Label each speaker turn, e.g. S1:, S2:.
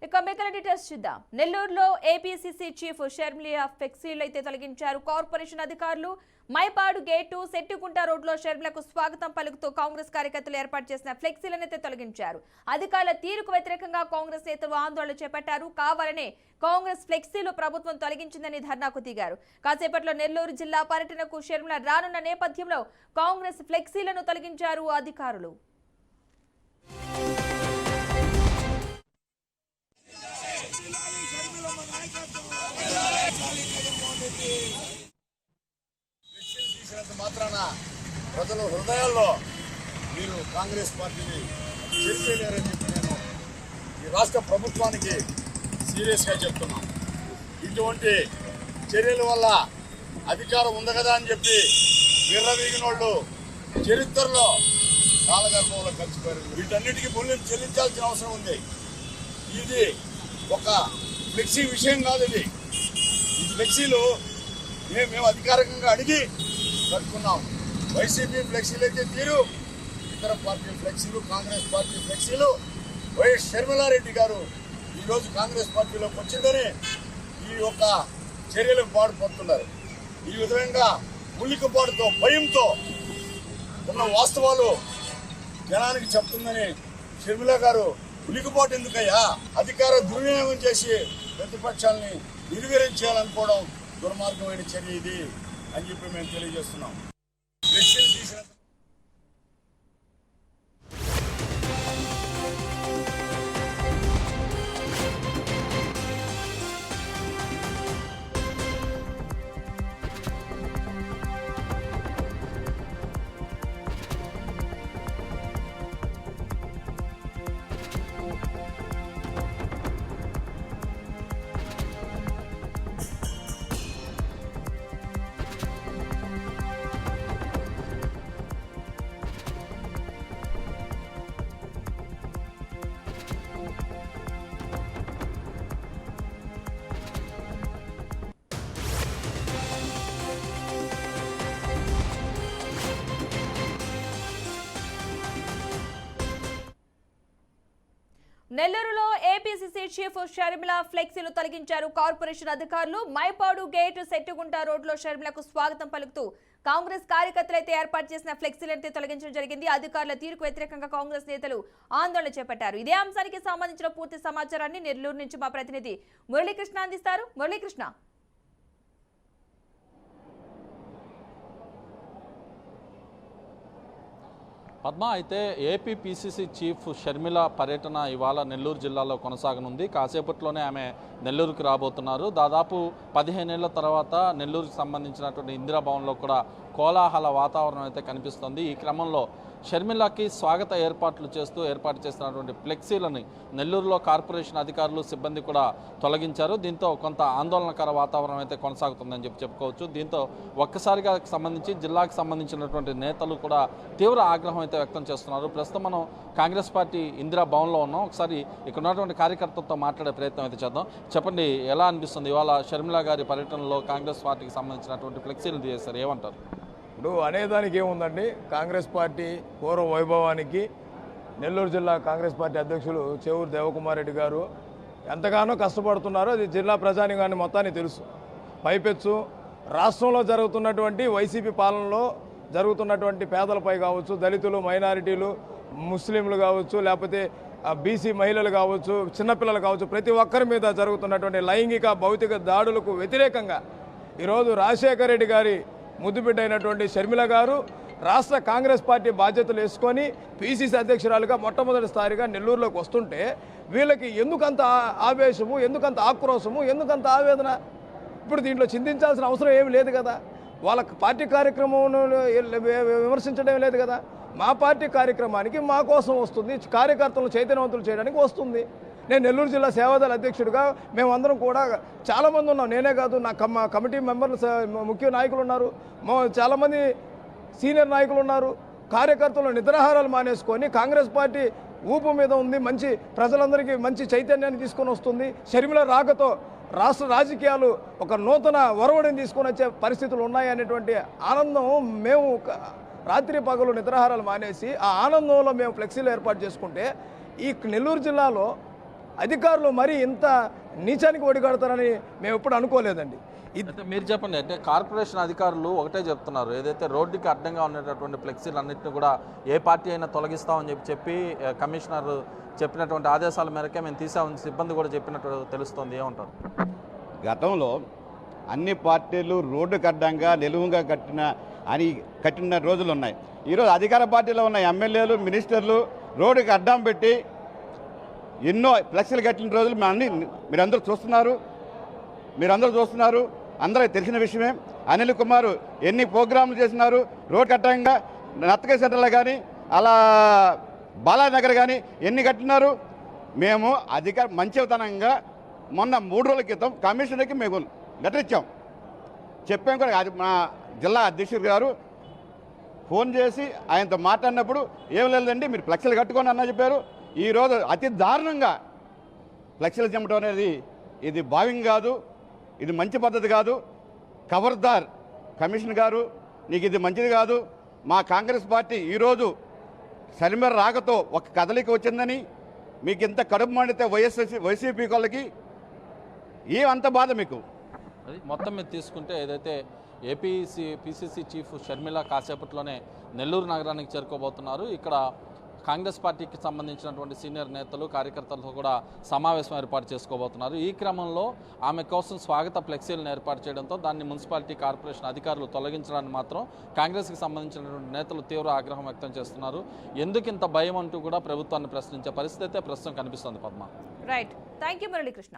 S1: ఇక మిగిలిన డీటెయిల్స్ చూద్దాం. నెల్లూరులో ఏపీసీసీ చీఫ్ షర్మిల ఫ్లెక్సీలు అయితే తొలగించారు. కార్పొరేషన్ అధికారులు మైపాడు గేటు సెట్టికుంట రోడ్లో షర్మిలకు స్వాగతం పలుకుతూ కాంగ్రెస్ కార్యకర్తలు ఏర్పాటు చేసిన ఫ్లెక్సీలను అయితే తొలగించారు. అధికారుల తీరుకు వ్యతిరేకంగా కాంగ్రెస్ నేతలు ఆందోళన చేపట్టారు. కావాలనే కాంగ్రెస్ ఫ్లెక్సీలు ప్రభుత్వం తొలగించిందని ధర్నాకు దిగారు. కాసేపట్లో నెల్లూరు జిల్లా పర్యటనకు షర్మిల రానున్న నేపథ్యంలో కాంగ్రెస్ ఫ్లెక్సీలను తొలగించారు అధికారులు.
S2: మాత్రాన ప్రజల హృదయాల్లో మీరు కాంగ్రెస్ పార్టీని చేర్చేయలేరని చెప్పి నేను ఈ రాష్ట్ర ప్రభుత్వానికి సీరియస్గా చెప్తున్నాను. ఇటువంటి చర్యల వల్ల అధికారం ఉంది కదా అని చెప్పి విర్రవీగిన వాళ్ళు చరిత్రలో కాలగర్భంలో కలిసిపోయారు. వీటన్నిటికీ మూల్యం చెల్లించాల్సిన అవసరం ఉంది. ఇది ఒక ఫ్లెక్సీ విషయం కాదు. ఈ ఫ్లెక్సీలు మేము అధికారికంగా అడిగి కట్టుకున్నాం. వైసీపీ ఫ్లెక్సీలు అయితే తీరు, ఇతర పార్టీ ఫ్లెక్సీలు, కాంగ్రెస్ పార్టీ ఫ్లెక్సీలు. వైఎస్ షర్మిలారెడ్డి గారు ఈరోజు కాంగ్రెస్ పార్టీలోకి వచ్చిందని ఈ యొక్క చర్యలకు పాటుపడుతున్నారు. ఈ విధంగా ఉలికిపాటుతో భయంతో ఉన్న వాస్తవాలు జనానికి చెప్తుందని షర్మిల గారు ఉలికిపాటు ఎందుకయ్యా, అధికార దుర్వినియోగం చేసి ప్రతిపక్షాలని నిర్వీర్యం దుర్మార్గమైన చర్య ఇది అని చెప్పి మేము తెలియజేస్తున్నాం.
S1: నెల్లూరులో ఏపీసీసీ చీఫ్ షర్మిల ఫ్లెక్సీలు తొలగించారు. కార్పొరేషన్ అధికారులు మైపాడు గేటు సెట్టిగుంట రోడ్లో షర్మిలకు స్వాగతం పలుకుతూ కాంగ్రెస్ కార్యకర్తలు అయితే ఏర్పాటు చేసిన ఫ్లెక్సీలను తొలగించడం జరిగింది. అధికారుల తీరుకు వ్యతిరేకంగా కాంగ్రెస్ నేతలు ఆందోళన చేపట్టారు. ఇదే అంశానికి సంబంధించిన పూర్తి సమాచారాన్ని నెల్లూరు నుంచి మా ప్రతినిధి మురళీకృష్ణ అందిస్తారు. మురళీకృష్ణ,
S3: పద్మ, అయితే ఏపీ పీసీసీ చీఫ్ షర్మిల పర్యటన ఇవాళ నెల్లూరు జిల్లాలో కొనసాగనుంది. కాసేపట్లోనే ఆమె నెల్లూరుకు రాబోతున్నారు. దాదాపు 15 ఏళ్ల తర్వాత నెల్లూరుకు సంబంధించినటువంటి ఇందిరాభవన్లో కూడా కోలాహల వాతావరణం అయితే కనిపిస్తుంది. ఈ క్రమంలో షర్మిలకి స్వాగత ఏర్పాట్లు చేస్తూ ఏర్పాటు చేసినటువంటి ఫ్లెక్సీలని నెల్లూరులో కార్పొరేషన్ అధికారులు సిబ్బంది కూడా తొలగించారు. దీంతో కొంత ఆందోళనకర వాతావరణం అయితే కొనసాగుతుందని చెప్పుకోవచ్చు. దీంతో ఒక్కసారిగా సంబంధించి జిల్లాకు సంబంధించినటువంటి నేతలు కూడా తీవ్ర ఆగ్రహం అయితే వ్యక్తం చేస్తున్నారు. ప్రస్తుతం మనం కాంగ్రెస్ పార్టీ ఇందిరా భవన్లో ఉన్నాం. ఒకసారి ఇక్కడ ఉన్నటువంటి కార్యకర్తలతో మాట్లాడే ప్రయత్నం అయితే చేద్దాం. చెప్పండి, ఎలా అనిపిస్తుంది ఇవాళ షర్మిల గారి పర్యటనలో కాంగ్రెస్ పార్టీకి సంబంధించినటువంటి ఫ్లెక్సీలు తీసేశారు, ఏమంటారు?
S4: ఇప్పుడు అనేదానికి ఏముందండి, కాంగ్రెస్ పార్టీ పూర్వ వైభవానికి నెల్లూరు జిల్లా కాంగ్రెస్ పార్టీ అధ్యక్షులు చేవూరు దేవకుమార్ రెడ్డి గారు ఎంతగానో కష్టపడుతున్నారో అది జిల్లా ప్రజానికాన్ని మొత్తానికి తెలుసు. పైపెచ్చు రాష్ట్రంలో జరుగుతున్నటువంటి వైసీపీ పాలనలో జరుగుతున్నటువంటి పేదలపై కావచ్చు, దళితులు, మైనారిటీలు, ముస్లింలు కావచ్చు, లేకపోతే బీసీ మహిళలు కావచ్చు, చిన్నపిల్లలు కావచ్చు, ప్రతి ఒక్కరి మీద జరుగుతున్నటువంటి లైంగిక భౌతిక దాడులకు వ్యతిరేకంగా ఈరోజు రాజశేఖర రెడ్డి గారి ముద్దుబిడ్డ అయినటువంటి షర్మిల గారు రాష్ట్ర కాంగ్రెస్ పార్టీ బాధ్యతలు వేసుకొని పీసీసీ అధ్యక్షురాలుగా మొట్టమొదటిసారిగా నెల్లూరులోకి వస్తుంటే వీళ్ళకి ఎందుకంత ఆవేశము, ఎందుకంత ఆక్రోశము, ఎందుకంత ఆవేదన? ఇప్పుడు దీంట్లో చింతించాల్సిన అవసరం ఏమి లేదు కదా. వాళ్ళ పార్టీ కార్యక్రమం విమర్శించడం లేదు కదా. మా పార్టీ కార్యక్రమానికి మా కోసం వస్తుంది, కార్యకర్తలను చైతన్యవంతులు చేయడానికి వస్తుంది. నేను నెల్లూరు జిల్లా సేవాదళ అధ్యక్షుడిగా మేమందరం కూడా చాలామంది ఉన్నాం. నేనే కాదు, నా కమిటీ మెంబర్లు, ముఖ్య నాయకులు ఉన్నారు, చాలామంది సీనియర్ నాయకులు ఉన్నారు. కార్యకర్తలు నిద్రాహారాలు మానేసుకొని కాంగ్రెస్ పార్టీ ఊపు మీద ఉంది, మంచి ప్రజలందరికీ మంచి చైతన్యాన్ని తీసుకొని వస్తుంది. షర్మిల రాకతో రాష్ట్ర రాజకీయాలు ఒక నూతన ఒరవడిని తీసుకొని వచ్చే పరిస్థితులు ఉన్నాయనేటువంటి ఆనందం మేము రాత్రి పగలు నిద్రాహారాలు మానేసి ఆ ఆనందంలో మేము ఫ్లెక్సీలు ఏర్పాటు చేసుకుంటే ఈ నెల్లూరు జిల్లాలో అధికారులు మరీ ఇంత నీచానికి ఒడిగడతారని మేము ఎప్పుడు అనుకోలేదండి.
S3: అయితే మీరు చెప్పండి, అంటే కార్పొరేషన్ అధికారులు ఒకటే చెప్తున్నారు, ఏదైతే రోడ్డుకి అడ్డంగా ఉండేటటువంటి ఫ్లెక్సీలు అన్నింటినీ కూడా ఏ పార్టీ అయినా తొలగిస్తామని చెప్పి కమిషనర్ చెప్పినటువంటి ఆదేశాల మేరకే మేము తీసామని సిబ్బంది కూడా చెప్పినట్టు తెలుస్తుంది. ఏమంటారు?
S5: గతంలో అన్ని పార్టీలు రోడ్డుకు అడ్డంగా నిలువుగా కట్టిన రోజులు ఉన్నాయి. ఈరోజు అధికార పార్టీలో ఉన్న ఎమ్మెల్యేలు, మినిస్టర్లు రోడ్డుకి అడ్డం పెట్టి ఎన్నో ఫ్లెక్సీలు కట్టిన రోజులు మీరందరూ చూస్తున్నారు. అందరికీ తెలిసిన విషయమే. అనిల్ కుమార్ ఎన్ని ప్రోగ్రాంలు చేసినారు రోడ్డు కట్టంగా. నత్తక సెంటర్లో కానీ అలా బాలానగర్ కానీ ఎన్ని కట్టినారు. మేము మంచితనంగా మొన్న 3 రోజుల క్రితం కమిషనర్కి మేము లెటర్ ఇచ్చాం, చెప్పాం కూడా. మా జిల్లా అధ్యక్షుడు గారు ఫోన్ చేసి ఆయనతో మాట్లాడినప్పుడు ఏం లేదండి మీరు ఫ్లెక్సీలు కట్టుకొని అన్న చెప్పారు. ఈరోజు అతి దారుణంగా ఫ్లెక్సీలు చెమ్మటం అనేది ఇది భావ్యం కాదు, ఇది మంచి పద్ధతి కాదు. ఖబర్దార్ కమిషనర్ గారు, నీకు ఇది మంచిది కాదు. మా కాంగ్రెస్ పార్టీ ఈరోజు షర్మిల రాకతో ఒక కదలిక వచ్చిందని మీకు ఇంత కడుపు మండితే వైసీపీ వాళ్ళకి ఏమంత బాధ మీకు?
S3: అది మొత్తం మీద తీసుకుంటే ఏదైతే పిసిసి చీఫ్ షర్మిల కాసేపట్లోనే నెల్లూరు నగరానికి చేరుకోబోతున్నారు. ఇక్కడ కాంగ్రెస్ పార్టీకి సంబంధించినటువంటి సీనియర్ నేతలు, కార్యకర్తలతో కూడా సమావేశం ఏర్పాటు చేసుకోబోతున్నారు. ఈ క్రమంలో ఆమె కోసం స్వాగత ఫ్లెక్సీలను ఏర్పాటు చేయడంతో దాన్ని మున్సిపాలిటీ, కార్పొరేషన్ అధికారులు తొలగించడానికి మాత్రం కాంగ్రెస్కి సంబంధించినటువంటి నేతలు తీవ్ర ఆగ్రహం వ్యక్తం చేస్తున్నారు. ఎందుకు ఇంత భయం అంటూ కూడా ప్రభుత్వాన్ని ప్రశ్నించే పరిస్థితి అయితే ప్రస్తుతం కనిపిస్తుంది. Padma.
S1: Right, thank you Muralikrishna.